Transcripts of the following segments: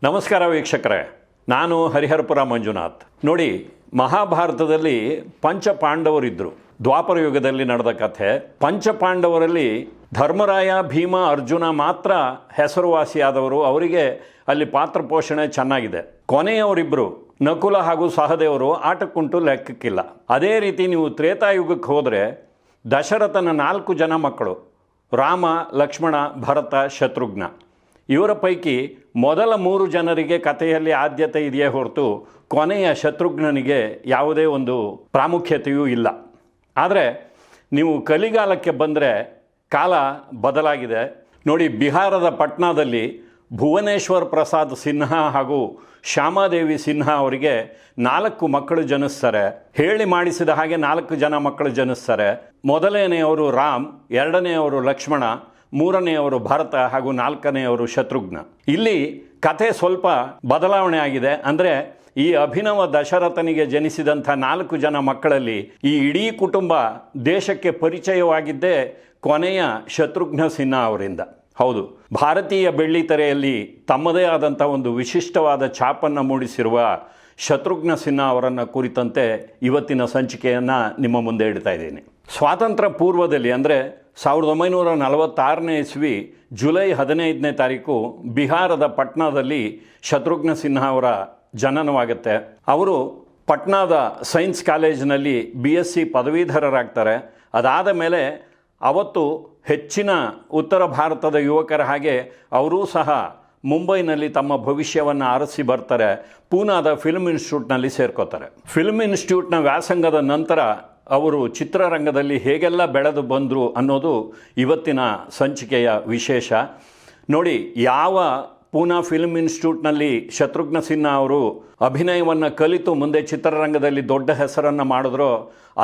ನಮಸ್ಕಾರ ವೀಕ್ಷಕರೇ, ನಾನು ಹರಿಹರಪುರ ಮಂಜುನಾಥ್. ನೋಡಿ, ಮಹಾಭಾರತದಲ್ಲಿ ಪಂಚಪಾಂಡವರಿದ್ದರು. ದ್ವಾಪರ ಯುಗದಲ್ಲಿ ನಡೆದ ಕಥೆ. ಪಂಚಪಾಂಡವರಲ್ಲಿ ಧರ್ಮರಾಯ, ಭೀಮ, ಅರ್ಜುನ ಮಾತ್ರ ಹೆಸರುವಾಸಿಯಾದವರು. ಅವರಿಗೆ ಅಲ್ಲಿ ಪಾತ್ರ ಪೋಷಣೆ ಚೆನ್ನಾಗಿದೆ. ಕೊನೆಯವರಿಬ್ಬರು ನಕುಲ ಹಾಗೂ ಸಹದೇವರು ಆಟಕ್ಕುಂಟು ಲೆಕ್ಕಕ್ಕಿಲ್ಲ. ಅದೇ ರೀತಿ ನೀವು ತ್ರೇತಾಯುಗಕ್ಕೆ ಹೋದರೆ ದಶರಥನ 4 ಜನ ಮಕ್ಕಳು, ರಾಮ, ಲಕ್ಷ್ಮಣ, ಭರತ, ಶತ್ರುಘ್ನ. ಇವರ ಪೈಕಿ ಮೊದಲ 3 ಜನರಿಗೆ ಕಥೆಯಲ್ಲಿ ಆದ್ಯತೆ ಇದೆಯೇ ಹೊರತು ಕೊನೆಯ ಶತ್ರುಘ್ನನಿಗೆ ಯಾವುದೇ ಒಂದು ಪ್ರಾಮುಖ್ಯತೆಯೂ ಇಲ್ಲ. ಆದರೆ ನೀವು ಕಲಿಗಾಲಕ್ಕೆ ಬಂದರೆ ಕಾಲ ಬದಲಾಗಿದೆ. ನೋಡಿ, ಬಿಹಾರದ ಪಟ್ನಾದಲ್ಲಿ ಭುವನೇಶ್ವರ್ ಪ್ರಸಾದ್ ಸಿನ್ಹಾ ಹಾಗೂ ಶ್ಯಾಮಾದೇವಿ ಸಿನ್ಹಾ ಅವರಿಗೆ 4 ಮಕ್ಕಳು ಜನಿಸ್ತಾರೆ. ಹೇಳಿ ಮಾಡಿಸಿದ ಹಾಗೆ 4 ಜನ ಮಕ್ಕಳು ಜನಿಸ್ತಾರೆ. ಮೊದಲನೆಯವರು ರಾಮ್, ಎರಡನೆಯವರು ಲಕ್ಷ್ಮಣ, ಮೂರನೆಯವರು ಭರತ ಹಾಗೂ 4ನೆಯವರು ಶತ್ರುಘ್ನ. ಇಲ್ಲಿ ಕಥೆ ಸ್ವಲ್ಪ ಬದಲಾವಣೆ ಆಗಿದೆ. ಅಂದರೆ ಈ ಅಭಿನವ ದಶರಥನಿಗೆ ಜನಿಸಿದಂಥ 4 ಜನ ಮಕ್ಕಳಲ್ಲಿ ಈ ಇಡೀ ಕುಟುಂಬ ದೇಶಕ್ಕೆ ಪರಿಚಯವಾಗಿದ್ದೇ ಕೊನೆಯ ಶತ್ರುಘ್ನ ಸಿನ್ಹಾ ಅವರಿಂದ. ಹೌದು, ಭಾರತೀಯ ಬೆಳ್ಳಿತೆರೆಯಲ್ಲಿ ತಮ್ಮದೇ ಆದಂಥ ಒಂದು ವಿಶಿಷ್ಟವಾದ ಛಾಪನ್ನು ಮೂಡಿಸಿರುವ ಶತ್ರುಘ್ನ ಸಿನ್ಹಾ ಅವರನ್ನು ಕುರಿತಂತೆ ಇವತ್ತಿನ ಸಂಚಿಕೆಯನ್ನು ನಿಮ್ಮ ಮುಂದೆ ಇಡ್ತಾ ಇದ್ದೀನಿ. ಸ್ವಾತಂತ್ರ್ಯ ಪೂರ್ವದಲ್ಲಿ ಅಂದರೆ 1946ನೇ ಇಸ್ವಿ ಜುಲೈ 15ನೇ ತಾರೀಕು ಬಿಹಾರದ ಪಟ್ನಾದಲ್ಲಿ ಶತ್ರುಘ್ನ ಸಿನ್ಹಾ ಅವರ ಜನನವಾಗುತ್ತೆ. ಅವರು ಪಟ್ನಾದ ಸೈನ್ಸ್ ಕಾಲೇಜಿನಲ್ಲಿ BSc ಪದವೀಧರರಾಗ್ತಾರೆ. ಅದಾದ ಮೇಲೆ ಅವತ್ತು ಹೆಚ್ಚಿನ ಉತ್ತರ ಭಾರತದ ಯುವಕರ ಹಾಗೆ ಅವರೂ ಸಹ ಮುಂಬೈನಲ್ಲಿ ತಮ್ಮ ಭವಿಷ್ಯವನ್ನು ಆರಿಸಿ ಬರ್ತಾರೆ. ಪೂನಾದ ಫಿಲ್ಮ್ ಇನ್ಸ್ಟಿಟ್ಯೂಟ್ನಲ್ಲಿ ಸೇರ್ಕೋತಾರೆ. ಫಿಲ್ಮ್ ಇನ್ಸ್ಟಿಟ್ಯೂಟ್ನ ವ್ಯಾಸಂಗದ ನಂತರ ಅವರು ಚಿತ್ರರಂಗದಲ್ಲಿ ಹೇಗೆಲ್ಲ ಬೆಳೆದು ಬಂದರು ಅನ್ನೋದು ಇವತ್ತಿನ ಸಂಚಿಕೆಯ ವಿಶೇಷ. ನೋಡಿ, ಯಾವ ಪೂನಾ ಫಿಲ್ಮ್ ಇನ್ಸ್ಟಿಟ್ಯೂಟ್ನಲ್ಲಿ ಶತ್ರುಘ್ನ ಸಿನ್ಹಾ ಅವರು ಅಭಿನಯವನ್ನು ಕಲಿತು ಮುಂದೆ ಚಿತ್ರರಂಗದಲ್ಲಿ ದೊಡ್ಡ ಹೆಸರನ್ನು ಮಾಡಿದ್ರೋ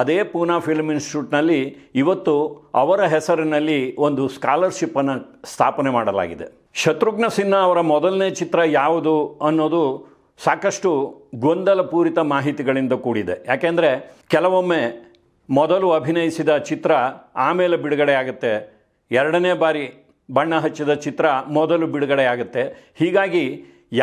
ಅದೇ ಪೂನಾ ಫಿಲ್ಮ್ ಇನ್ಸ್ಟಿಟ್ಯೂಟ್ನಲ್ಲಿ ಇವತ್ತು ಅವರ ಹೆಸರಿನಲ್ಲಿ ಒಂದು ಸ್ಕಾಲರ್ಶಿಪ್ಪನ್ನು ಸ್ಥಾಪನೆ ಮಾಡಲಾಗಿದೆ. ಶತ್ರುಘ್ನ ಸಿನ್ಹಾ ಅವರ ಮೊದಲನೇ ಚಿತ್ರ ಯಾವುದು ಅನ್ನೋದು ಸಾಕಷ್ಟು ಗೊಂದಲಪೂರಿತ ಮಾಹಿತಿಗಳಿಂದ ಕೂಡಿದೆ. ಯಾಕೆಂದರೆ ಕೆಲವೊಮ್ಮೆ ಮೊದಲು ಅಭಿನಯಿಸಿದ ಚಿತ್ರ ಆಮೇಲೆ ಬಿಡುಗಡೆ ಆಗುತ್ತೆ, ಎರಡನೇ ಬಾರಿ ಬಣ್ಣ ಹಚ್ಚಿದ ಚಿತ್ರ ಮೊದಲು ಬಿಡುಗಡೆ ಆಗುತ್ತೆ. ಹೀಗಾಗಿ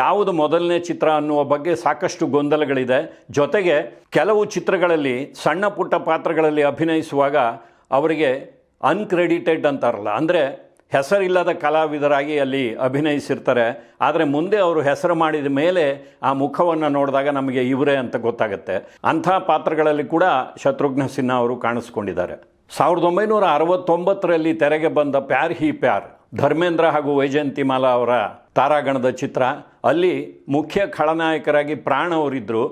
ಯಾವುದು ಮೊದಲನೇ ಚಿತ್ರ ಅನ್ನುವ ಬಗ್ಗೆ ಸಾಕಷ್ಟು ಗೊಂದಲಗಳಿದೆ. ಜೊತೆಗೆ ಕೆಲವು ಚಿತ್ರಗಳಲ್ಲಿ ಸಣ್ಣ ಪುಟ್ಟ ಪಾತ್ರಗಳಲ್ಲಿ ಅಭಿನಯಿಸುವಾಗ ಅವರಿಗೆ ಅನ್ಕ್ರೆಡಿಟೆಡ್ ಅಂತಾರಲ್ಲ, ಅಂದರೆ ಹೆಸರಿಲ್ಲದ ಕಲಾವಿದರಾಗಿ ಅಲ್ಲಿ ಅಭಿನಯಿಸಿರ್ತಾರೆ. ಆದರೆ ಮುಂದೆ ಅವರು ಹೆಸರು ಮಾಡಿದ ಮೇಲೆ ಆ ಮುಖವನ್ನು ನೋಡಿದಾಗ ನಮಗೆ ಇವರೇ ಅಂತ ಗೊತ್ತಾಗುತ್ತೆ. ಅಂಥ ಪಾತ್ರಗಳಲ್ಲಿ ಕೂಡ ಶತ್ರುಘ್ನ ಸಿನ್ಹಾ ಅವರು ಕಾಣಿಸ್ಕೊಂಡಿದ್ದಾರೆ. 1969ರಲ್ಲಿ ತೆರೆಗೆ ಬಂದ ಪ್ಯಾರ್ ಹಿ ಪ್ಯಾರ್, ಧರ್ಮೇಂದ್ರ ಹಾಗೂ ವೈಜಯಂತಿಮಾಲಾ ಅವರ ತಾರಾಗಣದ ಚಿತ್ರ. ಅಲ್ಲಿ ಮುಖ್ಯ ಖಳನಾಯಕರಾಗಿ ಪ್ರಾಣ್ ಅವರಿದ್ದರು.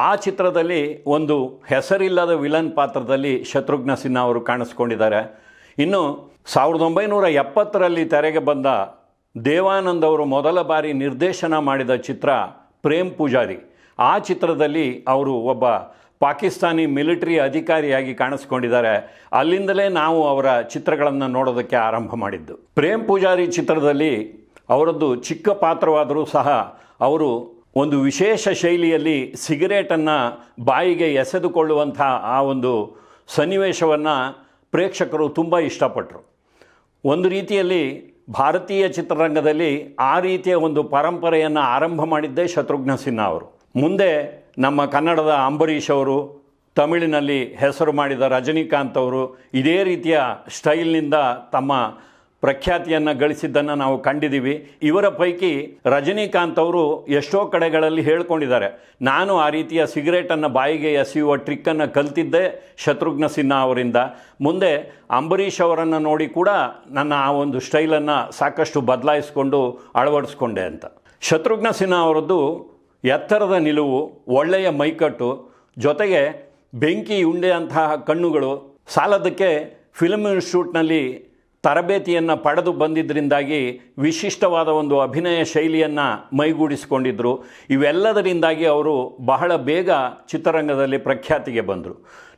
ಆ ಚಿತ್ರದಲ್ಲಿ ಒಂದು ಹೆಸರಿಲ್ಲದ ವಿಲನ್ ಪಾತ್ರದಲ್ಲಿ ಶತ್ರುಘ್ನ ಸಿನ್ಹಾ ಅವರು ಕಾಣಿಸ್ಕೊಂಡಿದ್ದಾರೆ. ಇನ್ನು 1970ರಲ್ಲಿ ತೆರೆಗೆ ಬಂದ ದೇವಾನಂದ್ ಅವರು ಮೊದಲ ಬಾರಿ ನಿರ್ದೇಶನ ಮಾಡಿದ ಚಿತ್ರ ಪ್ರೇಮ್ ಪೂಜಾರಿ. ಆ ಚಿತ್ರದಲ್ಲಿ ಅವರು ಒಬ್ಬ ಪಾಕಿಸ್ತಾನಿ ಮಿಲಿಟರಿ ಅಧಿಕಾರಿಯಾಗಿ ಕಾಣಿಸ್ಕೊಂಡಿದ್ದಾರೆ. ಅಲ್ಲಿಂದಲೇ ನಾವು ಅವರ ಚಿತ್ರಗಳನ್ನು ನೋಡೋದಕ್ಕೆ ಆರಂಭ ಮಾಡಿದ್ದು. ಪ್ರೇಮ್ ಪೂಜಾರಿ ಚಿತ್ರದಲ್ಲಿ ಅವರದ್ದು ಚಿಕ್ಕ ಪಾತ್ರವಾದರೂ ಸಹ ಅವರು ಒಂದು ವಿಶೇಷ ಶೈಲಿಯಲ್ಲಿ ಸಿಗರೇಟನ್ನು ಬಾಯಿಗೆ ಎಸೆದುಕೊಳ್ಳುವಂಥ ಆ ಒಂದು ಸನ್ನಿವೇಶವನ್ನು ಪ್ರೇಕ್ಷಕರು ತುಂಬ ಇಷ್ಟಪಟ್ಟರು. ಒಂದು ರೀತಿಯಲ್ಲಿ ಭಾರತೀಯ ಚಿತ್ರರಂಗದಲ್ಲಿ ಆ ರೀತಿಯ ಒಂದು ಪರಂಪರೆಯನ್ನು ಆರಂಭ ಮಾಡಿದ್ದೇ ಶತ್ರುಘ್ನ ಸಿನ್ಹಾ ಅವರು. ಮುಂದೆ ನಮ್ಮ ಕನ್ನಡದ ಅಂಬರೀಷ್ ಅವರು, ತಮಿಳಿನಲ್ಲಿ ಹೆಸರು ಮಾಡಿದ ರಜನಿಕಾಂತ್ ಅವರು ಇದೇ ರೀತಿಯ ಸ್ಟೈಲ್ನಿಂದ ತಮ್ಮ ಪ್ರಖ್ಯಾತಿಯನ್ನು ಗಳಿಸಿದ್ದನ್ನು ನಾವು ಕಂಡಿದ್ದೀವಿ. ಇವರ ಪೈಕಿ ರಜನಿಕಾಂತ್ ಅವರು ಎಷ್ಟೋ ಕಡೆಗಳಲ್ಲಿ ಹೇಳ್ಕೊಂಡಿದ್ದಾರೆ, ನಾನು ಆ ರೀತಿಯ ಸಿಗರೇಟನ್ನು ಬಾಯಿಗೆ ಎಸೆಯುವ ಟ್ರಿಕ್ಕನ್ನು ಕಲ್ತಿದ್ದೆ ಶತ್ರುಘ್ನ ಸಿನ್ಹಾ ಅವರಿಂದ. ಮುಂದೆ ಅಂಬರೀಷ್ ಅವರನ್ನು ನೋಡಿ ಕೂಡ ನನ್ನ ಆ ಒಂದು ಸ್ಟೈಲನ್ನು ಸಾಕಷ್ಟು ಬದಲಾಯಿಸಿಕೊಂಡು ಅಳವಡಿಸ್ಕೊಂಡೆ ಅಂತ. ಶತ್ರುಘ್ನ ಸಿನ್ಹಾ ಅವರದ್ದು ಎತ್ತರದ ನಿಲುವು, ಒಳ್ಳೆಯ ಮೈಕಟ್ಟು, ಜೊತೆಗೆ ಬೆಂಕಿ ಉಂಡೆಯಂತಹ ಕಣ್ಣುಗಳು ಸಾಲದಕ್ಕೆ ಫಿಲ್ಮ್ ಇನ್ಸ್ಟಿಟ್ಯೂಟ್ನಲ್ಲಿ ತರಬೇತಿಯನ್ನು ಪಡೆದು ಬಂದಿದ್ದರಿಂದಾಗಿ ವಿಶಿಷ್ಟವಾದ ಒಂದು ಅಭಿನಯ ಶೈಲಿಯನ್ನು ಮೈಗೂಡಿಸಿಕೊಂಡಿದ್ದರು. ಇವೆಲ್ಲದರಿಂದಾಗಿ ಅವರು ಬಹಳ ಬೇಗ ಚಿತ್ರರಂಗದಲ್ಲಿ ಪ್ರಖ್ಯಾತಿಗೆ ಬಂದರು.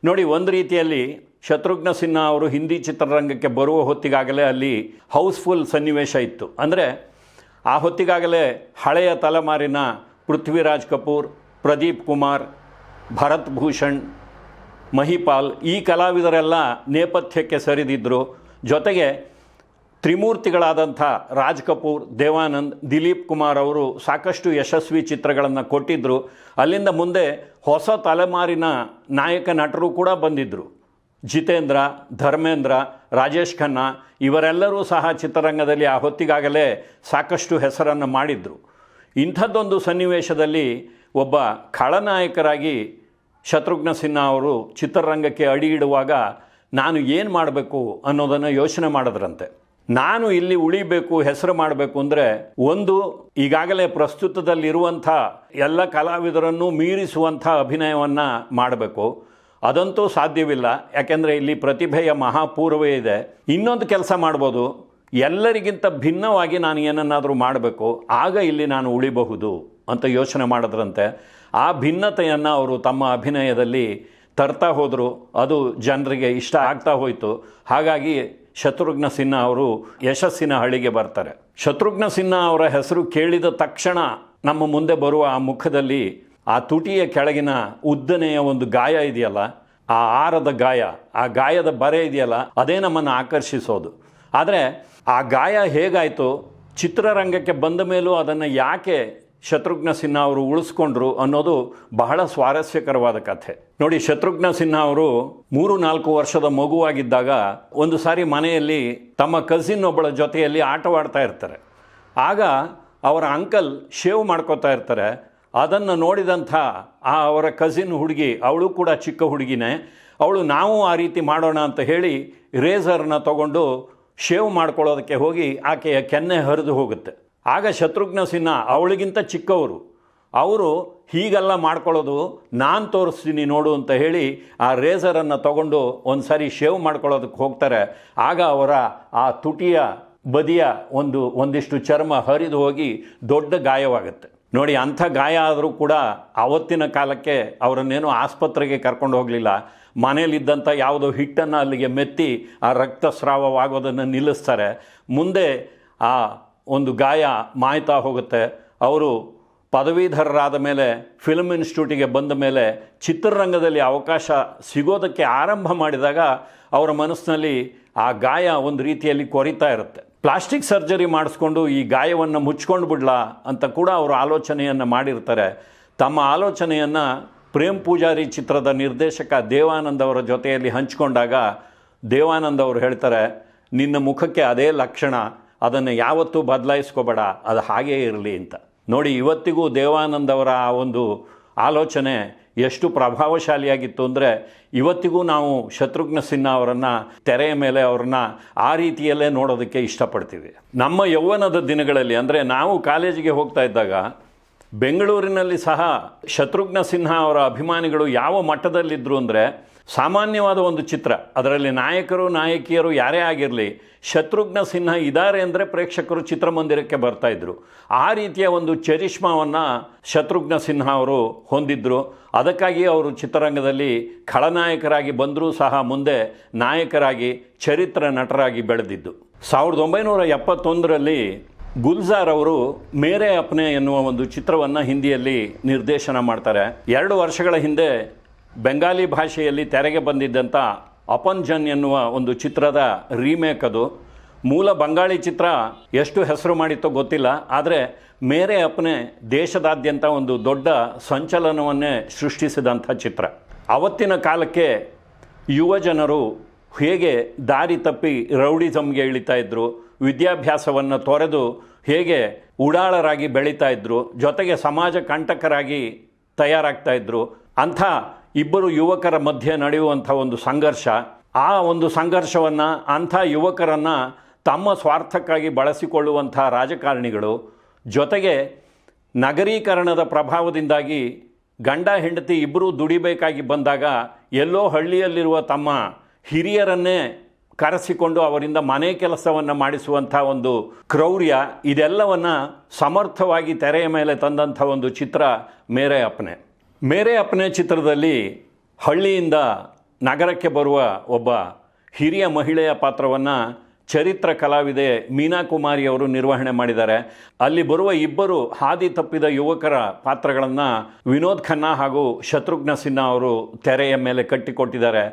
ನೋಡಿ, ಒಂದು ರೀತಿಯಲ್ಲಿ ಶತ್ರುಘ್ನ ಸಿನ್ಹಾ ಅವರು ಹಿಂದಿ ಚಿತ್ರರಂಗಕ್ಕೆ ಬರುವ ಹೊತ್ತಿಗಾಗಲೇ ಅಲ್ಲಿ ಹೌಸ್ಫುಲ್ ಸನ್ನಿವೇಶ ಇತ್ತು. ಅಂದರೆ ಆ ಹೊತ್ತಿಗಾಗಲೇ ಹಳೆಯ ತಲೆಮಾರಿನ ಪೃಥ್ವಿರಾಜ್ ಕಪೂರ್, ಪ್ರದೀಪ್ ಕುಮಾರ್, ಭರತ್ ಭೂಷಣ್, ಮಹಿಪಾಲ್ ಈ ಕಲಾವಿದರೆಲ್ಲ ನೇಪಥ್ಯಕ್ಕೆ ಸರಿದಿದ್ದರು. ಜೊತೆಗೆ ತ್ರಿಮೂರ್ತಿಗಳಾದಂಥ ರಾಜ್ ಕಪೂರ್, ದೇವಾನಂದ್, ದಿಲೀಪ್ ಕುಮಾರ್ ಅವರು ಸಾಕಷ್ಟು ಯಶಸ್ವಿ ಚಿತ್ರಗಳನ್ನು ಕೊಟ್ಟಿದ್ದರು. ಅಲ್ಲಿಂದ ಮುಂದೆ ಹೊಸ ತಲೆಮಾರಿನ ನಾಯಕ ನಟರು ಕೂಡ ಬಂದಿದ್ದರು. ಜಿತೇಂದ್ರ, ಧರ್ಮೇಂದ್ರ, ರಾಜೇಶ್ ಖನ್ನಾ ಇವರೆಲ್ಲರೂ ಸಹ ಚಿತ್ರರಂಗದಲ್ಲಿ ಆ ಹೊತ್ತಿಗಾಗಲೇ ಸಾಕಷ್ಟು ಹೆಸರನ್ನು ಮಾಡಿದರು. ಇಂಥದ್ದೊಂದು ಸನ್ನಿವೇಶದಲ್ಲಿ ಒಬ್ಬ ಖಳನಾಯಕರಾಗಿ ಶತ್ರುಘ್ನ ಸಿನ್ಹಾ ಅವರು ಚಿತ್ರರಂಗಕ್ಕೆ ಅಡಿ ಇಡುವಾಗ ನಾನು ಏನು ಮಾಡಬೇಕು ಅನ್ನೋದನ್ನು ಯೋಚನೆ ಮಾಡಿದ್ರಂತೆ. ನಾನು ಇಲ್ಲಿ ಉಳಿಬೇಕು, ಹೆಸರು ಮಾಡಬೇಕು ಅಂದರೆ ಒಂದು, ಈಗಾಗಲೇ ಪ್ರಸ್ತುತದಲ್ಲಿರುವಂಥ ಎಲ್ಲ ಕಲಾವಿದರನ್ನು ಮೀರಿಸುವಂಥ ಅಭಿನಯವನ್ನು ಮಾಡಬೇಕು. ಅದಂತೂ ಸಾಧ್ಯವಿಲ್ಲ, ಯಾಕೆಂದರೆ ಇಲ್ಲಿ ಪ್ರತಿಭೆಯ ಮಹಾಪೂರ್ವೇ ಇದೆ. ಇನ್ನೊಂದು ಕೆಲಸ ಮಾಡ್ಬೋದು, ಎಲ್ಲರಿಗಿಂತ ಭಿನ್ನವಾಗಿ ನಾನು ಏನನ್ನಾದರೂ ಮಾಡಬೇಕು, ಆಗ ಇಲ್ಲಿ ನಾನು ಉಳಿಬಹುದು ಅಂತ ಯೋಚನೆ ಮಾಡಿದ್ರಂತೆ. ಆ ಭಿನ್ನತೆಯನ್ನು ಅವರು ತಮ್ಮ ಅಭಿನಯದಲ್ಲಿ ತರ್ತಾ ಹೋದರು. ಅದು ಜನರಿಗೆ ಇಷ್ಟ ಆಗ್ತಾ ಹೋಯಿತು. ಹಾಗಾಗಿ ಶತ್ರುಘ್ನ ಸಿನ್ಹಾ ಅವರು ಯಶಸ್ಸಿನ ಹಳಿಗೆ ಬರ್ತಾರೆ. ಶತ್ರುಘ್ನ ಸಿನ್ಹಾ ಅವರ ಹೆಸರು ಕೇಳಿದ ತಕ್ಷಣ ನಮ್ಮ ಮುಂದೆ ಬರುವ ಆ ಮುಖದಲ್ಲಿ ಆ ತುಟಿಯ ಕೆಳಗಿನ ಉದ್ದನೆಯ ಒಂದು ಗಾಯ ಇದೆಯಲ್ಲ, ಆ ಆರದ ಗಾಯ, ಆ ಗಾಯದ ಬರೆ ಇದೆಯಲ್ಲ, ಅದೇ ನಮ್ಮನ್ನು ಆಕರ್ಷಿಸೋದು. ಆದರೆ ಆ ಗಾಯ ಹೇಗಾಯಿತು, ಚಿತ್ರರಂಗಕ್ಕೆ ಬಂದ ಮೇಲೂ ಅದನ್ನು ಯಾಕೆ ಶತ್ರುಘ್ನ ಸಿನ್ಹಾ ಅವರು ಉಳಿಸ್ಕೊಂಡ್ರು ಅನ್ನೋದು ಬಹಳ ಸ್ವಾರಸ್ಯಕರವಾದ ಕಥೆ. ನೋಡಿ, ಶತ್ರುಘ್ನ ಸಿನ್ಹಾ ಅವರು 3-4 ವರ್ಷದ ಮಗುವಾಗಿದ್ದಾಗ ಒಂದು ಸಾರಿ ಮನೆಯಲ್ಲಿ ತಮ್ಮ ಕಸಿನ್ ಒಬ್ಬಳ ಜೊತೆಯಲ್ಲಿ ಆಟವಾಡ್ತಾ ಇರ್ತಾರೆ. ಆಗ ಅವರ ಅಂಕಲ್ ಶೇವ್ ಮಾಡ್ಕೋತಾ ಇರ್ತಾರೆ. ಅದನ್ನು ನೋಡಿದಂಥ ಅವರ ಕಸಿನ್ ಹುಡುಗಿ, ಅವಳು ಕೂಡ ಚಿಕ್ಕ ಹುಡುಗಿನೇ, ಅವಳು ನಾವು ಆ ರೀತಿ ಮಾಡೋಣ ಅಂತ ಹೇಳಿ ರೇಸರ್ನ ತಗೊಂಡು ಶೇವ್ ಮಾಡ್ಕೊಳ್ಳೋದಕ್ಕೆ ಹೋಗಿ ಆಕೆಯ ಕೆನ್ನೆ ಹರಿದು ಹೋಗುತ್ತೆ. ಆಗ ಶತ್ರುಘ್ನ ಸಿನ್ಹಾ ಅವಳಿಗಿಂತ ಚಿಕ್ಕವರು, ಅವರು ಹೀಗೆಲ್ಲ ಮಾಡ್ಕೊಳ್ಳೋದು ನಾನು ತೋರಿಸ್ತೀನಿ ನೋಡು ಅಂತ ಹೇಳಿ ಆ ರೇಸರನ್ನು ತಗೊಂಡು ಒಂದು ಸಾರಿ ಶೇವ್ ಮಾಡ್ಕೊಳ್ಳೋದಕ್ಕೆ ಹೋಗ್ತಾರೆ. ಆಗ ಅವರ ಆ ತುಟಿಯ ಬದಿಯ ಒಂದಿಷ್ಟು ಚರ್ಮ ಹರಿದು ಹೋಗಿ ದೊಡ್ಡ ಗಾಯವಾಗುತ್ತೆ. ನೋಡಿ, ಅಂಥ ಗಾಯ ಆದರೂ ಕೂಡ ಆವತ್ತಿನ ಕಾಲಕ್ಕೆ ಅವರನ್ನೇನು ಆಸ್ಪತ್ರೆಗೆ ಕರ್ಕೊಂಡು ಹೋಗಲಿಲ್ಲ. ಮನೆಯಲ್ಲಿದ್ದಂಥ ಯಾವುದೋ ಹಿಟ್ಟನ್ನು ಅಲ್ಲಿಗೆ ಮೆತ್ತಿ ಆ ರಕ್ತಸ್ರಾವವಾಗೋದನ್ನು ನಿಲ್ಲಿಸ್ತಾರೆ. ಮುಂದೆ ಆ ಒಂದು ಗಾಯ ಮಾಯ್ತಾ ಹೋಗುತ್ತೆ. ಅವರು ಪದವೀಧರರಾದ ಮೇಲೆ ಫಿಲ್ಮ್ ಇನ್ಸ್ಟಿಟ್ಯೂಟಿಗೆ ಬಂದ ಮೇಲೆ ಚಿತ್ರರಂಗದಲ್ಲಿ ಅವಕಾಶ ಸಿಗೋದಕ್ಕೆ ಆರಂಭ ಮಾಡಿದಾಗ ಅವರ ಮನಸ್ಸಿನಲ್ಲಿ ಆ ಗಾಯ ಒಂದು ರೀತಿಯಲ್ಲಿ ಕೊರಿತಾ ಇರುತ್ತೆ. ಪ್ಲಾಸ್ಟಿಕ್ ಸರ್ಜರಿ ಮಾಡಿಸ್ಕೊಂಡು ಈ ಗಾಯವನ್ನು ಮುಚ್ಕೊಂಡು ಬಿಡ್ಲಾ ಅಂತ ಕೂಡ ಅವರು ಆಲೋಚನೆಯನ್ನು ಮಾಡಿರ್ತಾರೆ. ತಮ್ಮ ಆಲೋಚನೆಯನ್ನು ಪ್ರೇಮ್ ಪೂಜಾರಿ ಚಿತ್ರದ ನಿರ್ದೇಶಕ ದೇವಾನಂದ್ ಅವರ ಜೊತೆಯಲ್ಲಿ ಹಂಚಿಕೊಂಡಾಗ ದೇವಾನಂದ್ ಅವರು ಹೇಳ್ತಾರೆ, ನಿನ್ನ ಮುಖಕ್ಕೆ ಅದೇ ಲಕ್ಷಣ, ಅದನ್ನು ಯಾವತ್ತೂ ಬದಲಾಯಿಸ್ಕೋಬೇಡ, ಅದು ಹಾಗೇ ಇರಲಿ ಅಂತ. ನೋಡಿ, ಇವತ್ತಿಗೂ ದೇವಾನಂದ್ ಅವರ ಆ ಒಂದು ಆಲೋಚನೆ ಎಷ್ಟು ಪ್ರಭಾವಶಾಲಿಯಾಗಿತ್ತು ಅಂದರೆ ಇವತ್ತಿಗೂ ನಾವು ಶತ್ರುಘ್ನ ಸಿನ್ಹಾ ಅವರನ್ನು ತೆರೆಯ ಮೇಲೆ ಅವ್ರನ್ನ ಆ ರೀತಿಯಲ್ಲೇ ನೋಡೋದಕ್ಕೆ ಇಷ್ಟಪಡ್ತೀವಿ. ನಮ್ಮ ಯೌವನದ ದಿನಗಳಲ್ಲಿ, ಅಂದರೆ ನಾವು ಕಾಲೇಜಿಗೆ ಹೋಗ್ತಾ ಇದ್ದಾಗ ಬೆಂಗಳೂರಿನಲ್ಲಿ ಸಹ ಶತ್ರುಘ್ನ ಸಿನ್ಹಾ ಅವರ ಅಭಿಮಾನಿಗಳು ಯಾವ ಮಟ್ಟದಲ್ಲಿದ್ದರು ಅಂದರೆ, ಸಾಮಾನ್ಯವಾದ ಒಂದು ಚಿತ್ರ, ಅದರಲ್ಲಿ ನಾಯಕರು ನಾಯಕಿಯರು ಯಾರೇ ಆಗಿರಲಿ, ಶತ್ರುಘ್ನ ಸಿನ್ಹಾ ಇದ್ದಾರೆ ಅಂದರೆ ಪ್ರೇಕ್ಷಕರು ಚಿತ್ರಮಂದಿರಕ್ಕೆ ಬರ್ತಾಯಿದ್ರು. ಆ ರೀತಿಯ ಒಂದು ಚರಿಷ್ಮಾವನ್ನು ಶತ್ರುಘ್ನ ಸಿನ್ಹಾ ಅವರು ಹೊಂದಿದ್ದರು. ಅದಕ್ಕಾಗಿ ಅವರು ಚಿತ್ರರಂಗದಲ್ಲಿ ಖಳನಾಯಕರಾಗಿ ಬಂದರೂ ಸಹ ಮುಂದೆ ನಾಯಕರಾಗಿ ಚರಿತ್ರ ನಟರಾಗಿ ಬೆಳೆದಿದ್ದು. 1971ರಲ್ಲಿ ಗುಲ್ಜಾರ್ ಅವರು ಮೇರೆ ಅಪ್ನೆ ಎನ್ನುವ ಒಂದು ಚಿತ್ರವನ್ನು ಹಿಂದಿಯಲ್ಲಿ ನಿರ್ದೇಶನ ಮಾಡ್ತಾರೆ. 2 ವರ್ಷಗಳ ಹಿಂದೆ ಬೆಂಗಾಲಿ ಭಾಷೆಯಲ್ಲಿ ತೆರೆಗೆ ಬಂದಿದ್ದಂಥ ಅಪನ್ ಜನ್ ಎನ್ನುವ ಒಂದು ಚಿತ್ರದ ರೀಮೇಕ್ ಅದು. ಮೂಲ ಬಂಗಾಳಿ ಚಿತ್ರ ಎಷ್ಟು ಹೆಸರು ಮಾಡಿತ್ತೋ ಗೊತ್ತಿಲ್ಲ, ಆದರೆ ಮೇರೆ ಅಪ್ನೆ ದೇಶದಾದ್ಯಂತ ಒಂದು ದೊಡ್ಡ ಸಂಚಲನವನ್ನೇ ಸೃಷ್ಟಿಸಿದಂಥ ಚಿತ್ರ. ಅವತ್ತಿನ ಕಾಲಕ್ಕೆ ಯುವ ಜನರು ಹೇಗೆ ದಾರಿ ತಪ್ಪಿ ರೌಡಿಸಮ್ಗೆ ಇಳಿತಾ ಇದ್ದರು, ವಿದ್ಯಾಭ್ಯಾಸವನ್ನು ತೊರೆದು ಹೇಗೆ ಉಡಾಳರಾಗಿ ಬೆಳೀತಾ ಇದ್ದರು, ಜೊತೆಗೆ ಸಮಾಜ ಕಂಟಕರಾಗಿ ತಯಾರಾಗ್ತಾ ಇದ್ದರು. ಅಂಥ ಇಬ್ಬರು ಯುವಕರ ಮಧ್ಯೆ ನಡೆಯುವಂಥ ಒಂದು ಸಂಘರ್ಷ, ಆ ಒಂದು ಸಂಘರ್ಷವನ್ನು ಅಂಥ ಯುವಕರನ್ನು ತಮ್ಮ ಸ್ವಾರ್ಥಕ್ಕಾಗಿ ಬಳಸಿಕೊಳ್ಳುವಂಥ ರಾಜಕಾರಣಿಗಳು, ಜೊತೆಗೆ ನಗರೀಕರಣದ ಪ್ರಭಾವದಿಂದಾಗಿ ಗಂಡ ಹೆಂಡತಿ ಇಬ್ಬರೂ ದುಡಿಬೇಕಾಗಿ ಬಂದಾಗ ಎಲ್ಲೋ ಹಳ್ಳಿಯಲ್ಲಿರುವ ತಮ್ಮ ಹಿರಿಯರನ್ನೇ ಕರೆಸಿಕೊಂಡು ಅವರಿಂದ ಮನೆ ಕೆಲಸವನ್ನು ಮಾಡಿಸುವಂಥ ಒಂದು ಕ್ರೌರ್ಯ, ಇದೆಲ್ಲವನ್ನು ಸಮರ್ಥವಾಗಿ ತೆರೆಯ ಮೇಲೆ ತಂದಂಥ ಒಂದು ಚಿತ್ರ ಮೇರೆ ಅಪ್ನೆ. ಮೇರೆ ಅಪ್ನೆ ಚಿತ್ರದಲ್ಲಿ ಹಳ್ಳಿಯಿಂದ ನಗರಕ್ಕೆ ಬರುವ ಒಬ್ಬ ಹಿರಿಯ ಮಹಿಳೆಯ ಪಾತ್ರವನ್ನು ಚರಿತ್ರ ಕಲಾವಿದೆ ಮೀನಾ ಕುಮಾರಿ ಅವರು ನಿರ್ವಹಣೆ ಮಾಡಿದ್ದಾರೆ. ಅಲ್ಲಿ ಬರುವ ಇಬ್ಬರು ಹಾದಿ ತಪ್ಪಿದ ಯುವಕರ ಪಾತ್ರಗಳನ್ನು ವಿನೋದ್ ಖನ್ನಾ ಹಾಗೂ ಶತ್ರುಘ್ನ ಸಿನ್ಹಾ ಅವರು ತೆರೆಯ ಮೇಲೆ ಕಟ್ಟಿಕೊಟ್ಟಿದ್ದಾರೆ.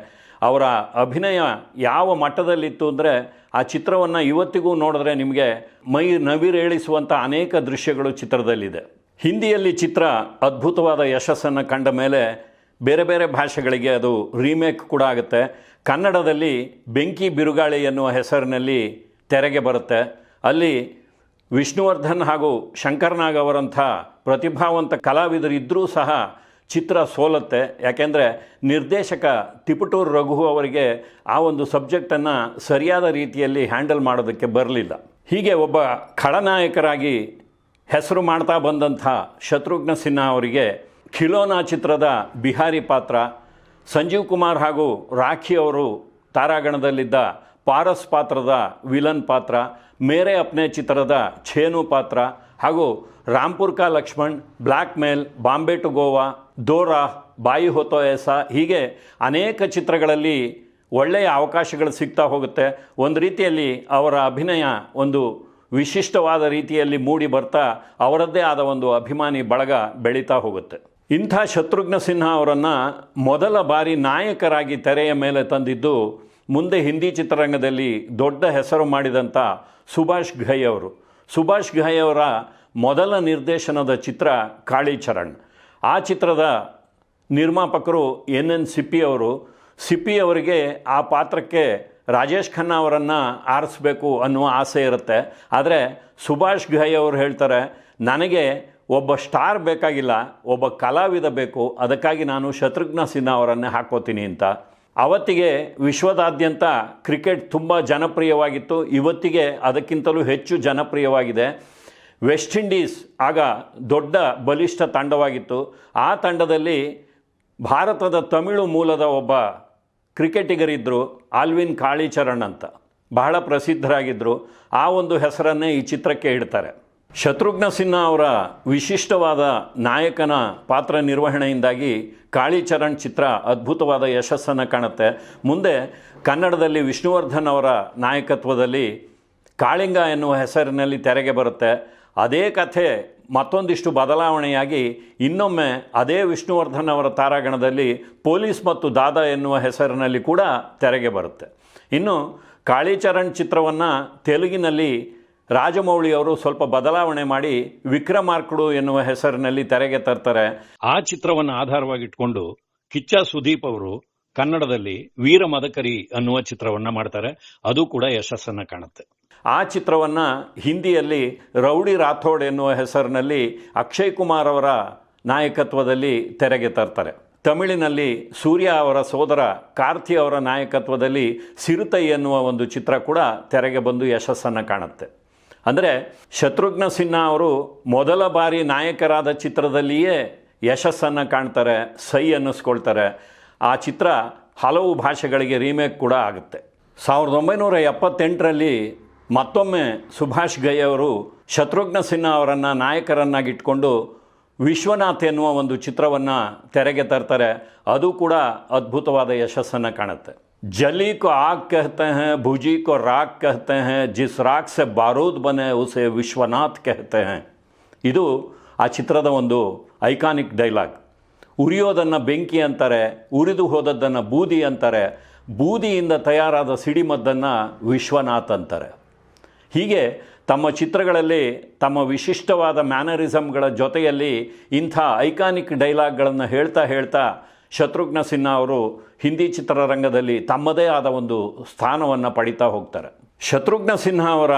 ಅವರ ಅಭಿನಯ ಯಾವ ಮಟ್ಟದಲ್ಲಿತ್ತು ಅಂದರೆ ಆ ಚಿತ್ರವನ್ನು ಇವತ್ತಿಗೂ ನೋಡಿದ್ರೆ ನಿಮಗೆ ಮೈ ನವಿರೇಳಿಸುವಂಥ ಅನೇಕ ದೃಶ್ಯಗಳು ಚಿತ್ರದಲ್ಲಿದೆ. ಹಿಂದಿಯಲ್ಲಿ ಚಿತ್ರ ಅದ್ಭುತವಾದ ಯಶಸ್ಸನ್ನು ಕಂಡ ಮೇಲೆ ಬೇರೆ ಬೇರೆ ಭಾಷೆಗಳಿಗೆ ಅದು ರೀಮೇಕ್ ಕೂಡ ಆಗುತ್ತೆ. ಕನ್ನಡದಲ್ಲಿ ಬೆಂಕಿ ಬಿರುಗಾಳಿ ಎನ್ನುವ ಹೆಸರಿನಲ್ಲಿ ತೆರೆಗೆ ಬರುತ್ತೆ. ಅಲ್ಲಿ ವಿಷ್ಣುವರ್ಧನ್ ಹಾಗೂ ಶಂಕರ್ನಾಗ್ ಅವರಂಥ ಪ್ರತಿಭಾವಂತ ಕಲಾವಿದರಿದ್ದರೂ ಸಹ ಚಿತ್ರ ಸೋಲುತ್ತೆ. ಯಾಕೆಂದರೆ ನಿರ್ದೇಶಕ ತಿಪಟೂರು ರಘು ಅವರಿಗೆ ಆ ಒಂದು ಸಬ್ಜೆಕ್ಟನ್ನು ಸರಿಯಾದ ರೀತಿಯಲ್ಲಿ ಹ್ಯಾಂಡಲ್ ಮಾಡೋದಕ್ಕೆ ಬರಲಿಲ್ಲ. ಹೀಗೆ ಒಬ್ಬ ಖಳನಾಯಕರಾಗಿ ಹೆಸರು ಮಾಡ್ತಾ ಬಂದಂಥ ಶತ್ರುಘ್ನ ಸಿನ್ಹಾ ಅವರಿಗೆ ಖಿಲೋನಾ ಚಿತ್ರದ ಬಿಹಾರಿ ಪಾತ್ರ, ಸಂಜೀವ್ ಕುಮಾರ್ ಹಾಗೂ ರಾಖಿ ಅವರು ತಾರಾಗಣದಲ್ಲಿದ್ದ ಪಾರಸ್ ಪಾತ್ರದ ವಿಲನ್ ಪಾತ್ರ, ಮೇರೆ ಅಪ್ನೆ ಚಿತ್ರದ ಛೇನು ಪಾತ್ರ ಹಾಗೂ Rampur Ka Lakshman, Blackmail, Bombay to Goa, ದೋರಾ, ಬಾಯಿ ಹೋತೋ ಏಸಾ ಹೀಗೆ ಅನೇಕ ಚಿತ್ರಗಳಲ್ಲಿ ಒಳ್ಳೆಯ ಅವಕಾಶಗಳು ಸಿಗ್ತಾ ಹೋಗುತ್ತೆ. ಒಂದು ರೀತಿಯಲ್ಲಿ ಅವರ ಅಭಿನಯ ಒಂದು ವಿಶಿಷ್ಟವಾದ ರೀತಿಯಲ್ಲಿ ಮೂಡಿ ಬರ್ತಾ ಅವರದ್ದೇ ಆದ ಒಂದು ಅಭಿಮಾನಿ ಬಳಗ ಬೆಳೀತಾ ಹೋಗುತ್ತೆ. ಇಂಥ ಶತ್ರುಘ್ನ ಸಿನ್ಹಾ ಅವರನ್ನು ಮೊದಲ ಬಾರಿ ನಾಯಕರಾಗಿ ತೆರೆಯ ಮೇಲೆ ತಂದಿದ್ದು ಮುಂದೆ ಹಿಂದಿ ಚಿತ್ರರಂಗದಲ್ಲಿ ದೊಡ್ಡ ಹೆಸರು ಮಾಡಿದಂಥ ಸುಭಾಷ್ ಘೈ ಅವರು. ಸುಭಾಷ್ ಘೈ ಅವರ ಮೊದಲ ನಿರ್ದೇಶನದ ಚಿತ್ರ ಕಾಳಿಚರಣ್. ಆ ಚಿತ್ರದ ನಿರ್ಮಾಪಕರು ಎನ್ ಸಿಪ್ಪಿ ಅವರು. ಸಿಪ್ಪಿ ಅವರಿಗೆ ಆ ಪಾತ್ರಕ್ಕೆ ರಾಜೇಶ್ ಖನ್ನಾ ಅವರನ್ನು ಆರಿಸ್ಬೇಕು ಅನ್ನುವ ಆಸೆ ಇರುತ್ತೆ. ಆದರೆ ಸುಭಾಷ್ ಘೈ ಅವರು ಹೇಳ್ತಾರೆ, ನನಗೆ ಒಬ್ಬ ಸ್ಟಾರ್ ಬೇಕಾಗಿಲ್ಲ, ಒಬ್ಬ ಕಲಾವಿದ ಬೇಕು, ಅದಕ್ಕಾಗಿ ನಾನು ಶತ್ರುಘ್ನ ಸಿನ್ಹಾ ಅವರನ್ನೇ ಹಾಕೋತೀನಿ ಅಂತ. ಅವತ್ತಿಗೆ ವಿಶ್ವದಾದ್ಯಂತ ಕ್ರಿಕೆಟ್ ತುಂಬ ಜನಪ್ರಿಯವಾಗಿತ್ತು. ಇವತ್ತಿಗೆ ಅದಕ್ಕಿಂತಲೂ ಹೆಚ್ಚು ಜನಪ್ರಿಯವಾಗಿದೆ. ವೆಸ್ಟ್ ಇಂಡೀಸ್ ಆಗ ದೊಡ್ಡ ಬಲಿಷ್ಠ ತಂಡವಾಗಿತ್ತು. ಆ ತಂಡದಲ್ಲಿ ಭಾರತದ ತಮಿಳು ಮೂಲದ ಒಬ್ಬ ಕ್ರಿಕೆಟಿಗರಿದ್ದರು, ಆಲ್ವಿನ್ ಕಾಳಿಚರಣ್ ಅಂತ, ಬಹಳ ಪ್ರಸಿದ್ಧರಾಗಿದ್ದರು. ಆ ಒಂದು ಹೆಸರನ್ನೇ ಈ ಚಿತ್ರಕ್ಕೆ ಇಡ್ತಾರೆ. ಶತ್ರುಘ್ನ ಸಿನ್ಹಾ ಅವರ ವಿಶಿಷ್ಟವಾದ ನಾಯಕನ ಪಾತ್ರ ನಿರ್ವಹಣೆಯಿಂದಾಗಿ ಕಾಳಿಚರಣ್ ಚಿತ್ರ ಅದ್ಭುತವಾದ ಯಶಸ್ಸನ್ನು ಕಾಣುತ್ತೆ. ಮುಂದೆ ಕನ್ನಡದಲ್ಲಿ ವಿಷ್ಣುವರ್ಧನ್ ಅವರ ನಾಯಕತ್ವದಲ್ಲಿ ಕಾಳಿಂಗ ಎನ್ನುವ ಹೆಸರಿನಲ್ಲಿ ತೆರೆಗೆ ಬರುತ್ತೆ. ಅದೇ ಕಥೆ ಮತ್ತೊಂದಿಷ್ಟು ಬದಲಾವಣೆಯಾಗಿ ಇನ್ನೊಮ್ಮೆ ಅದೇ ವಿಷ್ಣುವರ್ಧನ್ ಅವರ ತಾರಾಗಣದಲ್ಲಿ ಪೊಲೀಸ್ ಮತ್ತು ದಾದಾ ಎನ್ನುವ ಹೆಸರಿನಲ್ಲಿ ಕೂಡ ತೆರೆಗೆ ಬರುತ್ತೆ. ಇನ್ನು ಕಾಳಿಚರಣ್ ಚಿತ್ರವನ್ನು ತೆಲುಗಿನಲ್ಲಿ ರಾಜಮೌಳಿ ಅವರು ಸ್ವಲ್ಪ ಬದಲಾವಣೆ ಮಾಡಿ ವಿಕ್ರಮಾರ್ಕುಡು ಎನ್ನುವ ಹೆಸರಿನಲ್ಲಿ ತೆರೆಗೆ ತರ್ತಾರೆ. ಆ ಚಿತ್ರವನ್ನು ಆಧಾರವಾಗಿಟ್ಕೊಂಡು ಕಿಚ್ಚ ಸುದೀಪ್ ಅವರು ಕನ್ನಡದಲ್ಲಿ ವೀರ ಮದಕರಿ ಅನ್ನುವ ಚಿತ್ರವನ್ನು ಮಾಡ್ತಾರೆ. ಅದು ಕೂಡ ಯಶಸ್ಸನ್ನು ಕಾಣುತ್ತೆ. ಆ ಚಿತ್ರವನ್ನು ಹಿಂದಿಯಲ್ಲಿ ರೌಡಿ ರಾಥೋಡ್ ಎನ್ನುವ ಹೆಸರಿನಲ್ಲಿ ಅಕ್ಷಯ್ ಕುಮಾರ್ ಅವರ ನಾಯಕತ್ವದಲ್ಲಿ ತೆರೆಗೆ ತರ್ತಾರೆ. ತಮಿಳಿನಲ್ಲಿ ಸೂರ್ಯ ಅವರ ಸೋದರ ಕಾರ್ತಿ ಅವರ ನಾಯಕತ್ವದಲ್ಲಿ ಸಿರುತೈ ಎನ್ನುವ ಒಂದು ಚಿತ್ರ ಕೂಡ ತೆರೆಗೆ ಬಂದು ಯಶಸ್ಸನ್ನು ಕಾಣುತ್ತೆ. ಅಂದರೆ ಶತ್ರುಘ್ನ ಸಿನ್ಹಾ ಅವರು ಮೊದಲ ಬಾರಿ ನಾಯಕರಾದ ಚಿತ್ರದಲ್ಲಿಯೇ ಯಶಸ್ಸನ್ನು ಕಾಣ್ತಾರೆ, ಸೈ ಅನ್ನಿಸ್ಕೊಳ್ತಾರೆ. ಆ ಚಿತ್ರ ಹಲವು ಭಾಷೆಗಳಿಗೆ ರೀಮೇಕ್ ಕೂಡ ಆಗುತ್ತೆ. 1978ರಲ್ಲಿ ಮತ್ತೊಮ್ಮೆ ಸುಭಾಷ್ ಘೈ ಅವರು ಶತ್ರುಘ್ನ ಸಿನ್ಹಾ ಅವರನ್ನು ನಾಯಕರನ್ನಾಗಿಟ್ಕೊಂಡು ವಿಶ್ವನಾಥ್ ಎನ್ನುವ ಒಂದು ಚಿತ್ರವನ್ನು ತೆರೆಗೆ ತರ್ತಾರೆ. ಅದು ಕೂಡ ಅದ್ಭುತವಾದ ಯಶಸ್ಸನ್ನು ಕಾಣುತ್ತೆ. ಜಲಿ ಕೋ ಆಗ್ ಕಹತೆ ಹೈ, ಭುಜಿ ಕೋ ರಾಗ್ ಕಹತೆ ಹೈ, ಜಿಸ್ ರಾಗ್ ಸೆ ಬಾರೂದ್ ಬನೆ ಉಸೆ ವಿಶ್ವನಾಥ್ ಕಹತೆ ಹೈ. ಇದು ಆ ಚಿತ್ರದ ಒಂದು ಐಕಾನಿಕ್ ಡೈಲಾಗ್. ಉರಿಯೋದನ್ನು ಬೆಂಕಿ ಅಂತಾರೆ, ಉರಿದು ಹೋದದ್ದನ್ನು ಬೂದಿ ಅಂತಾರೆ, ಬೂದಿಯಿಂದ ತಯಾರಾದ ಸಿಡಿಮದ್ದನ್ನು ವಿಶ್ವನಾಥ್ ಅಂತಾರೆ. ಹೀಗೆ ತಮ್ಮ ಚಿತ್ರಗಳಲ್ಲಿ ತಮ್ಮ ವಿಶಿಷ್ಟವಾದ ಮ್ಯಾನರಿಸಮ್ಗಳ ಜೊತೆಯಲ್ಲಿ ಇಂಥ ಐಕಾನಿಕ್ ಡೈಲಾಗ್ಗಳನ್ನು ಹೇಳ್ತಾ ಶತ್ರುಘ್ನ ಸಿನ್ಹಾ ಅವರು ಹಿಂದಿ ಚಿತ್ರರಂಗದಲ್ಲಿ ತಮ್ಮದೇ ಆದ ಒಂದು ಸ್ಥಾನವನ್ನು ಪಡಿತಾ ಹೋಗ್ತಾರೆ. ಶತ್ರುಘ್ನ ಸಿನ್ಹಾ ಅವರ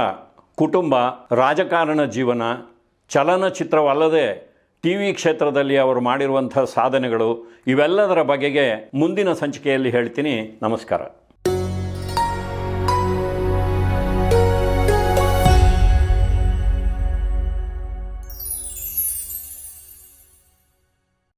ಕುಟುಂಬ, ರಾಜಕಾರಣ ಜೀವನ, ಚಲನಚಿತ್ರವಲ್ಲದೆ ಟಿ ವಿ ಕ್ಷೇತ್ರದಲ್ಲಿ ಅವರು ಮಾಡಿರುವಂಥ ಸಾಧನೆಗಳು, ಇವೆಲ್ಲದರ ಬಗೆಗೆ ಮುಂದಿನ ಸಂಚಿಕೆಯಲ್ಲಿ ಹೇಳ್ತೀನಿ. ನಮಸ್ಕಾರ.